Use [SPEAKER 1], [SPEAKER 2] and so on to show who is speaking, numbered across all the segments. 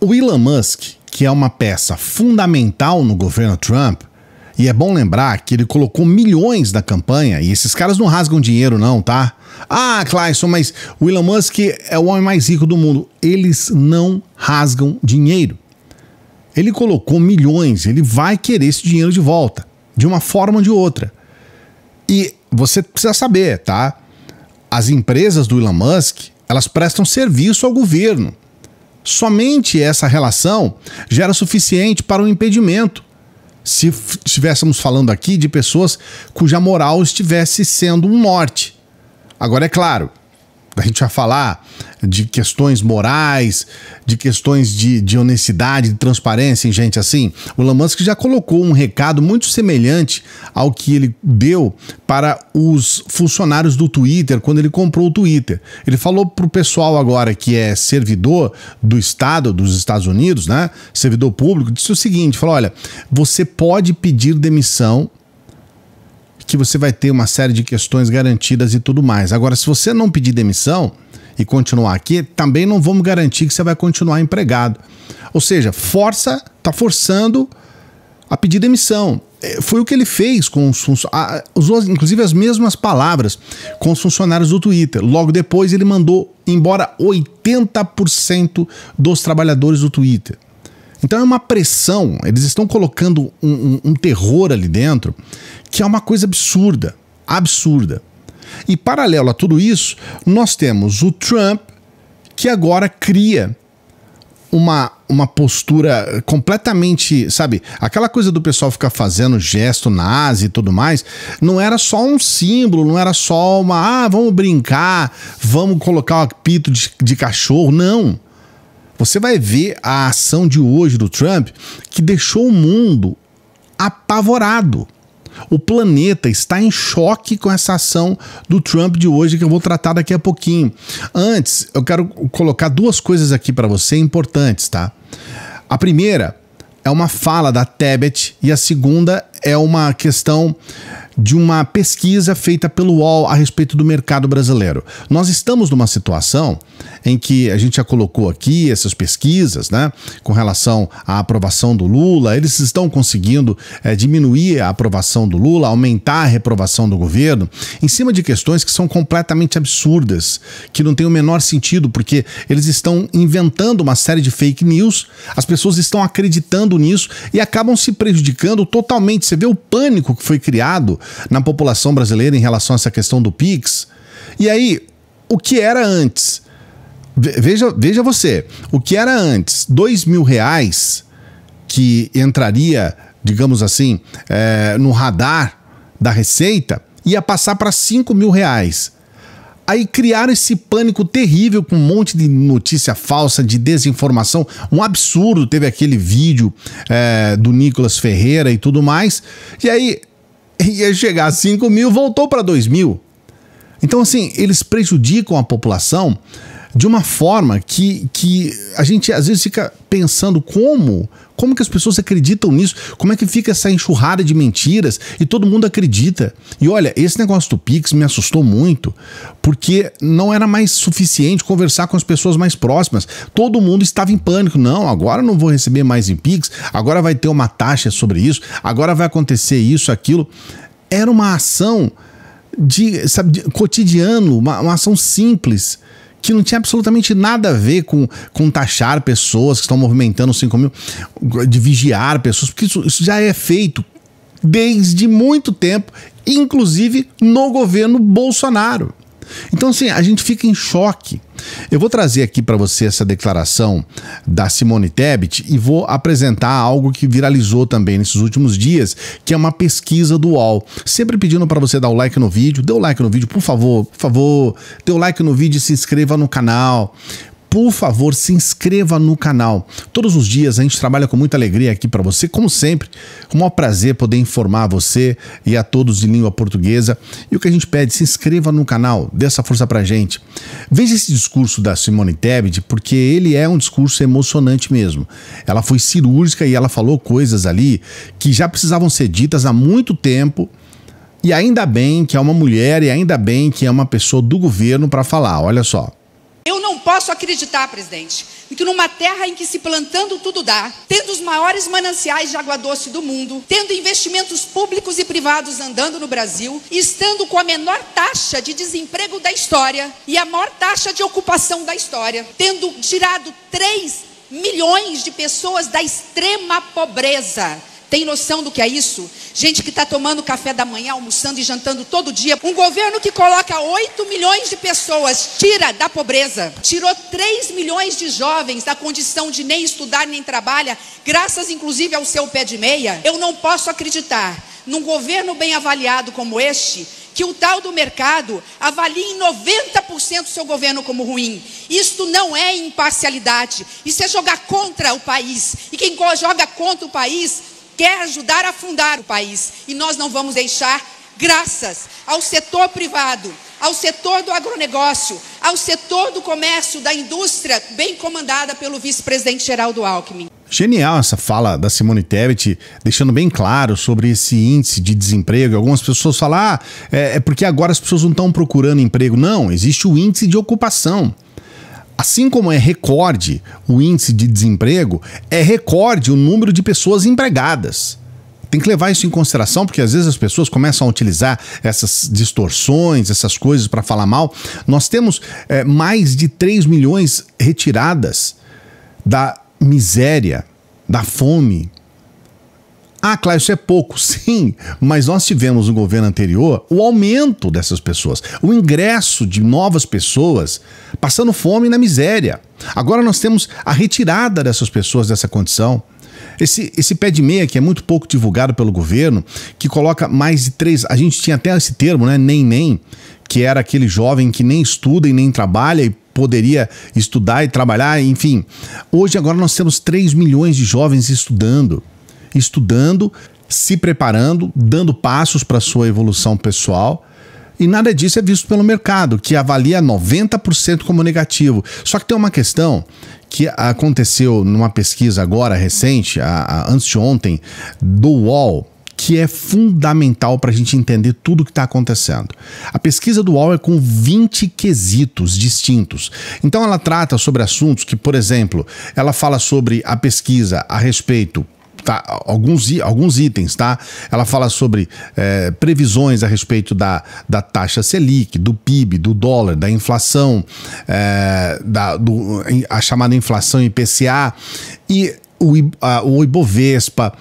[SPEAKER 1] O Elon Musk, que é uma peça fundamental no governo Trump, e é bom lembrar que ele colocou milhões na campanha, e esses caras não rasgam dinheiro não, tá? Ah, Clayson, mas o Elon Musk é o homem mais rico do mundo. Eles não rasgam dinheiro. Ele colocou milhões, ele vai querer esse dinheiro de volta, de uma forma ou de outra. E você precisa saber, tá? As empresas do Elon Musk, elas prestam serviço ao governo. Somente essa relação já era suficiente para o impedimento, se estivéssemos falando aqui de pessoas cuja moral estivesse sendo um norte. Agora, é claro, a gente vai falar de questões morais, de questões de honestidade, de transparência em gente assim. O Elon Musk já colocou um recado muito semelhante ao que ele deu para os funcionários do Twitter quando ele comprou o Twitter. Ele falou para o pessoal agora que é servidor do Estado, dos Estados Unidos, né? Servidor público, disse o seguinte, falou, olha, você pode pedir demissão, que você vai ter uma série de questões garantidas e tudo mais. Agora, se você não pedir demissão e continuar aqui, também não vamos garantir que você vai continuar empregado. Ou seja, tá forçando a pedir demissão. Foi o que ele fez com os funcionários, usou inclusive as mesmas palavras com os funcionários do Twitter. Logo depois ele mandou embora 80% dos trabalhadores do Twitter. Então é uma pressão, eles estão colocando um terror ali dentro, que é uma coisa absurda, absurda. E paralelo a tudo isso, nós temos o Trump, que agora cria uma postura completamente, sabe, aquela coisa do pessoal ficar fazendo gesto nazi e tudo mais, não era só um símbolo, não era só vamos brincar, vamos colocar um apito de cachorro, não. Você vai ver a ação de hoje do Trump que deixou o mundo apavorado. O planeta está em choque com essa ação do Trump de hoje que eu vou tratar daqui a pouquinho. Antes, eu quero colocar duas coisas aqui para você importantes, tá? A primeira é uma fala da Tebet e a segunda é uma questão de uma pesquisa feita pelo UOL a respeito do mercado brasileiro. Nós estamos numa situação em que a gente já colocou aqui essas pesquisas, né, com relação à aprovação do Lula, eles estão conseguindo diminuir a aprovação do Lula, aumentar a reprovação do governo, em cima de questões que são completamente absurdas, que não tem o menor sentido, porque eles estão inventando uma série de fake news, as pessoas estão acreditando nisso e acabam se prejudicando totalmente. Você vê o pânico que foi criado na população brasileira em relação a essa questão do Pix. E aí, o que era antes? Veja você, o que era antes, R$2.000 que entraria, digamos assim, no radar da Receita, ia passar para R$5.000. Aí criaram esse pânico terrível com um monte de notícia falsa, de desinformação, um absurdo. Teve aquele vídeo do Nicolas Ferreira e tudo mais, e aí ia chegar a 5.000, voltou para 2.000. Então, assim, eles prejudicam a população de uma forma que a gente às vezes fica pensando como que as pessoas acreditam nisso, como é que fica essa enxurrada de mentiras e todo mundo acredita. E olha, esse negócio do Pix me assustou muito, porque não era mais suficiente conversar com as pessoas mais próximas. Todo mundo estava em pânico. Não, agora eu não vou receber mais em Pix, agora vai ter uma taxa sobre isso, agora vai acontecer isso, aquilo. Era uma ação cotidiano, uma ação simples, que não tinha absolutamente nada a ver com taxar pessoas que estão movimentando 5.000, de vigiar pessoas, porque isso já é feito desde muito tempo, inclusive no governo Bolsonaro. Então, assim, a gente fica em choque. Eu vou trazer aqui para você essa declaração da Simone Tebet e vou apresentar algo que viralizou também nesses últimos dias, que é uma pesquisa do UOL. Sempre pedindo para você dar o like no vídeo. Dê o like no vídeo, por favor, dê o like no vídeo e se inscreva no canal. Por favor, se inscreva no canal. Todos os dias a gente trabalha com muita alegria aqui para você, como sempre. É um maior prazer poder informar você e a todos de língua portuguesa. E o que a gente pede, se inscreva no canal, dê essa força pra gente. Veja esse discurso da Simone Tebet, porque ele é um discurso emocionante mesmo. Ela foi cirúrgica e ela falou coisas ali que já precisavam ser ditas há muito tempo. E ainda bem que é uma mulher e ainda bem que é uma pessoa do governo para falar. Olha só.
[SPEAKER 2] Eu não posso acreditar, presidente, que numa terra em que se plantando tudo dá, tendo os maiores mananciais de água doce do mundo, tendo investimentos públicos e privados andando no Brasil, estando com a menor taxa de desemprego da história e a maior taxa de ocupação da história, tendo tirado 3 milhões de pessoas da extrema pobreza. Tem noção do que é isso? Gente que está tomando café da manhã, almoçando e jantando todo dia. Um governo que coloca 8 milhões de pessoas, tira da pobreza. Tirou 3 milhões de jovens da condição de nem estudar nem trabalhar, graças inclusive ao seu pé de meia. Eu não posso acreditar num governo bem avaliado como este, que o tal do mercado avalie em 90% o seu governo como ruim. Isto não é imparcialidade, isso é jogar contra o país. E quem joga contra o país quer ajudar a afundar o país. E nós não vamos deixar, graças ao setor privado, ao setor do agronegócio, ao setor do comércio, da indústria, bem comandada pelo vice-presidente Geraldo Alckmin.
[SPEAKER 1] Genial essa fala da Simone Tebet, deixando bem claro sobre esse índice de desemprego. Algumas pessoas falam, é porque agora as pessoas não estão procurando emprego. Não, existe o índice de ocupação. Assim como é recorde o índice de desemprego, é recorde o número de pessoas empregadas. Tem que levar isso em consideração, porque às vezes as pessoas começam a utilizar essas distorções, essas coisas para falar mal. Nós temos mais de 3 milhões retiradas da miséria, da fome. Ah, claro, isso é pouco, sim, mas nós tivemos no governo anterior o aumento dessas pessoas, o ingresso de novas pessoas passando fome na miséria. Agora nós temos a retirada dessas pessoas dessa condição. Esse pé de meia que é muito pouco divulgado pelo governo, que coloca mais de 3... A gente tinha até esse termo, né, nem, que era aquele jovem que nem estuda e nem trabalha e poderia estudar e trabalhar, enfim. Hoje agora nós temos 3 milhões de jovens estudando, se preparando, dando passos para a sua evolução pessoal, e nada disso é visto pelo mercado, que avalia 90% como negativo. Só que tem uma questão que aconteceu numa pesquisa agora recente, antes de ontem, do UOL, que é fundamental para a gente entender tudo o que está acontecendo. A pesquisa do UOL é com 20 quesitos distintos. Então ela trata sobre assuntos que, por exemplo, ela fala sobre a pesquisa a respeito... Tá, alguns itens, tá? Ela fala sobre previsões a respeito da taxa Selic, do PIB, do dólar, da inflação, a chamada inflação IPCA e o Ibovespa.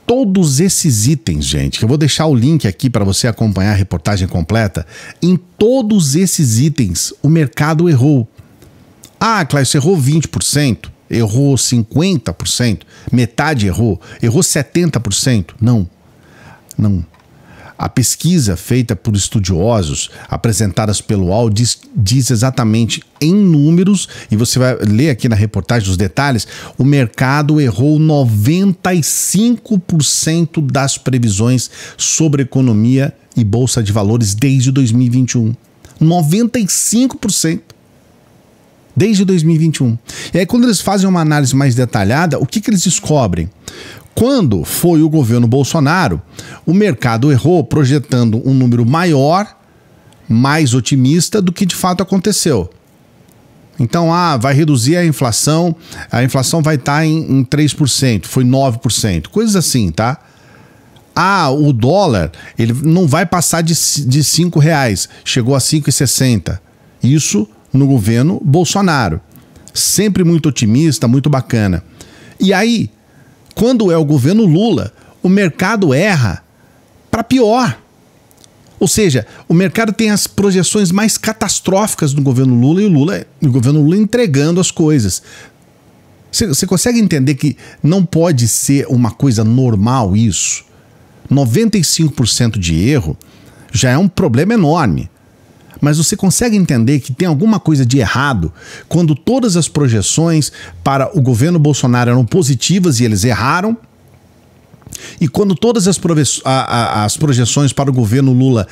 [SPEAKER 1] Todos esses itens, gente, que eu vou deixar o link aqui para você acompanhar a reportagem completa, em todos esses itens o mercado errou. Ah, Cláudio, você errou 20%. Errou 50%, metade errou 70%. Não. A pesquisa feita por estudiosos, apresentadas pelo UOL, diz exatamente em números, e você vai ler aqui na reportagem os detalhes, o mercado errou 95% das previsões sobre economia e bolsa de valores desde 2021. 95%. Desde 2021. E aí, quando eles fazem uma análise mais detalhada, o que eles descobrem? Quando foi o governo Bolsonaro, o mercado errou projetando um número maior, mais otimista do que de fato aconteceu. Então, vai reduzir a inflação vai estar em 3%, foi 9%, coisas assim, tá? O dólar, ele não vai passar de R$5, chegou a 5,60. Isso no governo Bolsonaro. Sempre muito otimista, muito bacana. E aí, quando é o governo Lula, o mercado erra para pior. Ou seja, o mercado tem as projeções mais catastróficas do governo Lula e o governo Lula entregando as coisas. Você consegue entender que não pode ser uma coisa normal isso? 95% de erro já é um problema enorme. Mas você consegue entender que tem alguma coisa de errado quando todas as projeções para o governo Bolsonaro eram positivas e eles erraram? E quando todas as projeções para o governo Lula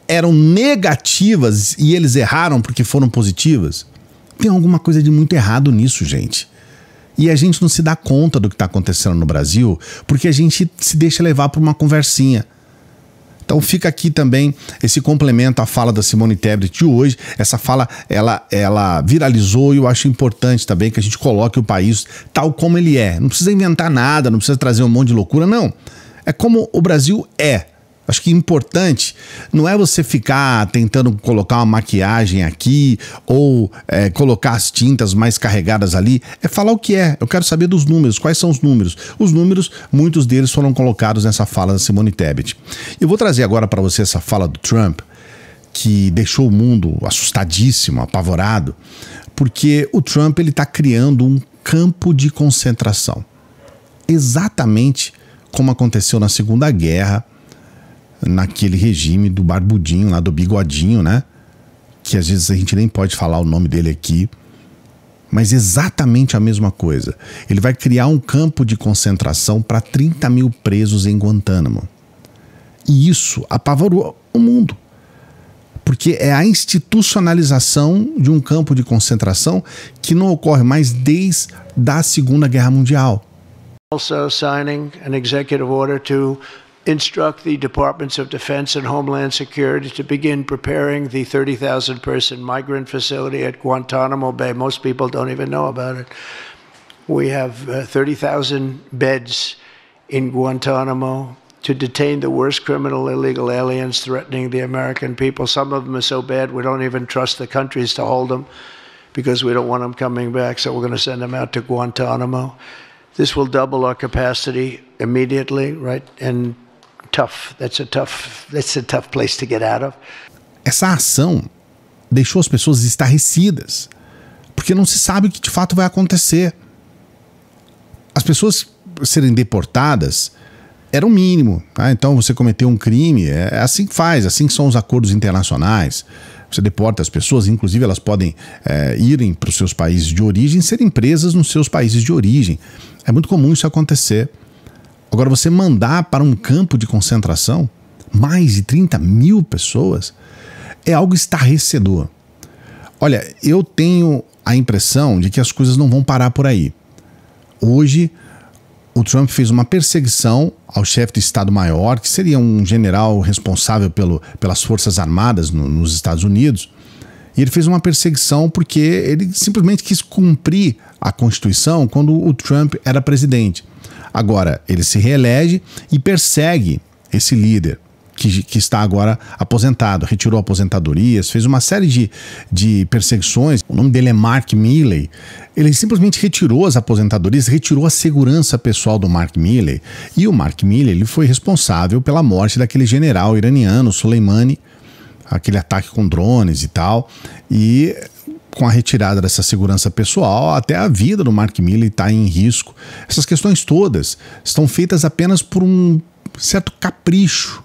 [SPEAKER 1] eram negativas e eles erraram porque foram positivas? Tem alguma coisa de muito errado nisso, gente. E a gente não se dá conta do que está acontecendo no Brasil porque a gente se deixa levar por uma conversinha. Então fica aqui também esse complemento à fala da Simone Tebet de hoje. Essa fala, ela viralizou e eu acho importante também que a gente coloque o país tal como ele é. Não precisa inventar nada, não precisa trazer um monte de loucura, não. É como o Brasil é. Acho que importante não é você ficar tentando colocar uma maquiagem aqui ou colocar as tintas mais carregadas ali. É falar o que é. Eu quero saber dos números. Quais são os números? Os números, muitos deles foram colocados nessa fala da Simone Tebet. Eu vou trazer agora para você essa fala do Trump, que deixou o mundo assustadíssimo, apavorado, porque o Trump está criando um campo de concentração. Exatamente como aconteceu na Segunda Guerra, naquele regime do barbudinho lá, do bigodinho, né? Que às vezes a gente nem pode falar o nome dele aqui, mas exatamente a mesma coisa. Ele vai criar um campo de concentração para 30 mil presos em Guantánamo. E isso apavorou o mundo, porque é a institucionalização de um campo de concentração que não ocorre mais desde a Segunda Guerra Mundial.
[SPEAKER 3] Also signing an executive order to instruct the Departments of Defense and Homeland Security to begin preparing the 30,000-person migrant facility at Guantanamo Bay. Most people don't even know about it. We have 30,000 beds in Guantanamo to detain the worst criminal illegal aliens threatening the American people. Some of them are so bad we don't even trust the countries to hold them because we don't want them coming back, so we're going to send them out to Guantanamo. This will double our capacity immediately, right? And that's a tough place to get out of.
[SPEAKER 1] Essa ação deixou as pessoas estarrecidas, porque não se sabe o que de fato vai acontecer. As pessoas serem deportadas era o mínimo, tá? Então você cometeu um crime, é assim que faz, assim que são os acordos internacionais. Você deporta as pessoas, inclusive elas podem irem para os seus países de origem, serem presas nos seus países de origem. É muito comum isso acontecer. Agora, você mandar para um campo de concentração mais de 30 mil pessoas é algo estarrecedor. Olha, eu tenho a impressão de que as coisas não vão parar por aí. Hoje, o Trump fez uma perseguição ao chefe de Estado-Maior, que seria um general responsável pelas Forças Armadas nos Estados Unidos. E ele fez uma perseguição porque ele simplesmente quis cumprir a Constituição quando o Trump era presidente. Agora, ele se reelege e persegue esse líder que está agora aposentado, retirou aposentadorias, fez uma série de perseguições. O nome dele é Mark Milley. Ele simplesmente retirou as aposentadorias, retirou a segurança pessoal do Mark Milley. E o Mark Milley, ele foi responsável pela morte daquele general iraniano, Soleimani, aquele ataque com drones e tal. E com a retirada dessa segurança pessoal, até a vida do Mark Milley está em risco. Essas questões todas estão feitas apenas por um certo capricho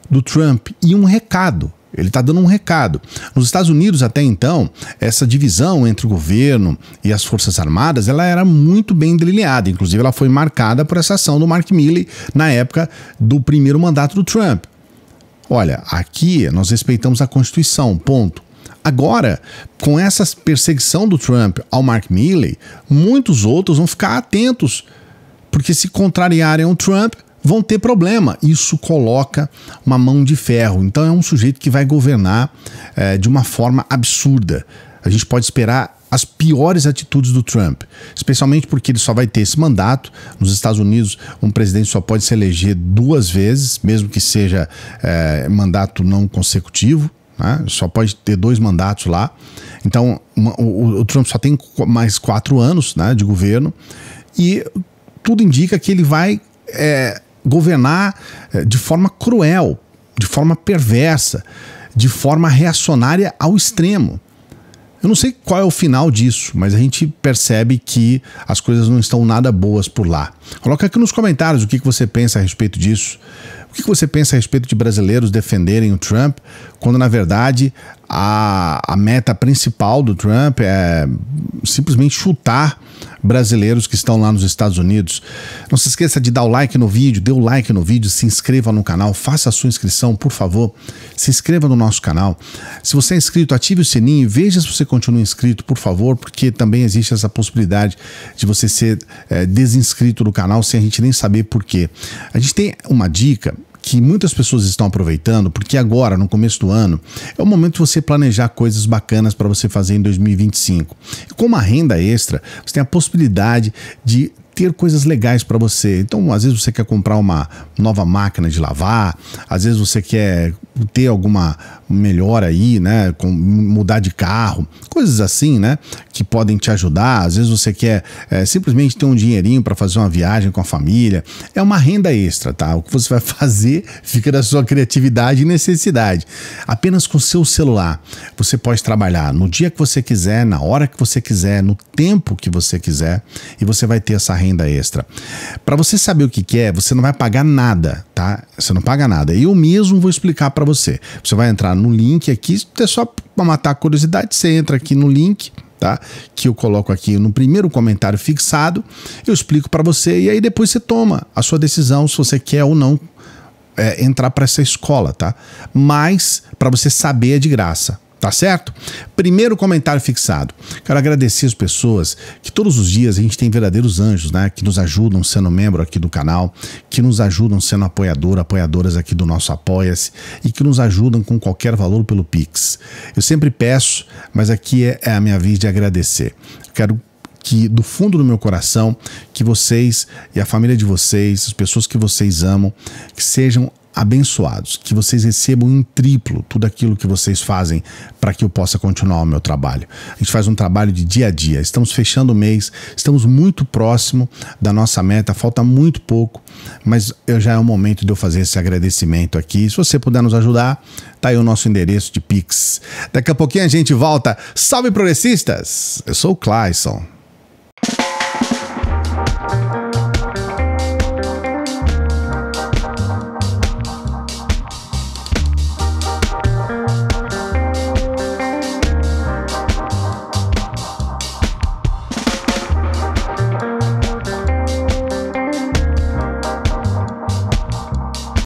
[SPEAKER 1] do Trump e um recado. Ele está dando um recado. Nos Estados Unidos, até então, essa divisão entre o governo e as Forças Armadas, ela era muito bem delineada. Inclusive, ela foi marcada por essa ação do Mark Milley na época do primeiro mandato do Trump. Olha, aqui nós respeitamos a Constituição, ponto. Agora, com essa perseguição do Trump ao Mark Milley, muitos outros vão ficar atentos, porque se contrariarem o Trump, vão ter problema. Isso coloca uma mão de ferro. Então é um sujeito que vai governar de uma forma absurda. A gente pode esperar as piores atitudes do Trump, especialmente porque ele só vai ter esse mandato. Nos Estados Unidos, um presidente só pode se eleger 2 vezes, mesmo que seja mandato não consecutivo. Só pode ter 2 mandatos lá. Então o Trump só tem mais 4 anos, né, de governo, e tudo indica que ele vai governar de forma cruel, de forma perversa, de forma reacionária ao extremo. Eu não sei qual é o final disso, mas a gente percebe que as coisas não estão nada boas por lá. Coloca aqui nos comentários o que você pensa a respeito disso. O que você pensa a respeito de brasileiros defenderem o Trump, quando na verdade a meta principal do Trump é simplesmente chutar brasileiros que estão lá nos Estados Unidos. Não se esqueça de dar o like no vídeo, dê o like no vídeo, se inscreva no canal, faça a sua inscrição, por favor. Se inscreva no nosso canal. Se você é inscrito, ative o sininho e veja se você continua inscrito, por favor, porque também existe essa possibilidade de você ser desinscrito do canal sem a gente nem saber por quê. A gente tem uma dica que muitas pessoas estão aproveitando, porque agora, no começo do ano, é o momento de você planejar coisas bacanas para você fazer em 2025. E com uma renda extra, você tem a possibilidade de ter coisas legais para você. Então, às vezes você quer comprar uma nova máquina de lavar, às vezes você quer ter alguma melhora aí, né, mudar de carro, coisas assim, né, que podem te ajudar. Às vezes você quer simplesmente ter um dinheirinho para fazer uma viagem com a família. É uma renda extra, tá? O que você vai fazer fica da sua criatividade e necessidade. Apenas com o seu celular, você pode trabalhar no dia que você quiser, na hora que você quiser, no tempo que você quiser, e você vai ter essa renda extra. Para você saber o que é, você não vai pagar nada, tá? Você não paga nada. Eu mesmo vou explicar para você. Você vai entrar no link aqui, é só para matar a curiosidade, você entra aqui no link, tá? Que eu coloco aqui no primeiro comentário fixado, eu explico para você e aí depois você toma a sua decisão se você quer ou não entrar para essa escola, tá? Mas para você saber é de graça. Tá certo? Primeiro comentário fixado. Quero agradecer as pessoas que todos os dias a gente tem verdadeiros anjos, né? Que nos ajudam sendo membro aqui do canal, que nos ajudam sendo apoiadoras aqui do nosso Apoia-se e que nos ajudam com qualquer valor pelo Pix. Eu sempre peço, mas aqui é a minha vez de agradecer. Quero que do fundo do meu coração, que vocês e a família de vocês, as pessoas que vocês amam, que sejam abençoados, que vocês recebam em triplo tudo aquilo que vocês fazem para que eu possa continuar o meu trabalho. A gente faz um trabalho de dia a dia, estamos fechando o mês, estamos muito próximo da nossa meta, falta muito pouco, mas já é o momento de eu fazer esse agradecimento aqui. Se você puder nos ajudar, tá aí o nosso endereço de Pix. Daqui a pouquinho a gente volta. Salve progressistas! Eu sou o Clayson.